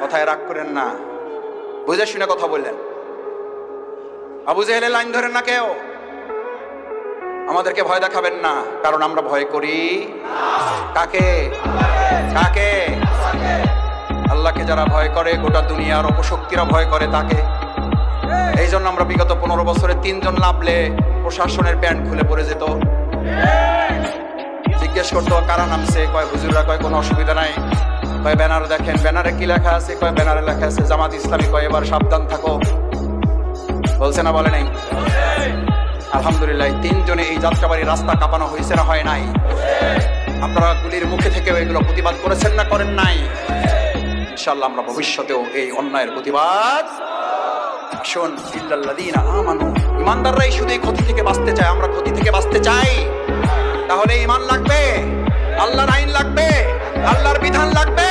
কথায় রাগ করেন না, বুঝে শুনে কথা বললেন। আবু জেহেলের লাইন ধরেন না কেউ, আমাদেরকে ভয় দেখাবেন না, কারণ আমরা ভয় করি কাকে? কাকে? আল্লাহকে যারা ভয় করে, গোটা দুনিয়ার অপশক্তিরা ভয় করে তাকে। এই জন্য আমরা বিগত 15 বছরে 3 জন নামলে প্রশাসনের প্যান্ট খুলে পড়ে যেত। জিজ্ঞেস করতো কারা নামছে, কয় হুজুররা, কয় কোনো অসুবিধা নাই, কয় ব্যানার দেখেন, ব্যানারে কি লেখা আছে, কয় ব্যানারে লেখা আছে জামাত ইসলামী, কয় এবার সাবধান থাকো। বলছে না বলে নাই? আলহামদুলিল্লাহ 3 জনে এই যাত্রাবাড়ি রাস্তা কাঁপানো হয়েছে না হয় নাই? আপনারা গুলির মুখে থেকে এগুলো প্রতিবাদ করেছেন না করেন নাই? ইনশাআল্লাহ আমরা ভবিষ্যতেও এই অন্যায়ের প্রতিবাদ। আসুন, ইল্লাল্লাযীনা আমানু, ইমানদাররাই শুধু এই ক্ষতি থেকে বাঁচতে চায়। আমরা ক্ষতি থেকে বাঁচতে চাই, তাহলে ঈমান লাগবে, আল্লাহর আইন লাগবে, আল্লাহর বিধান লাগবে,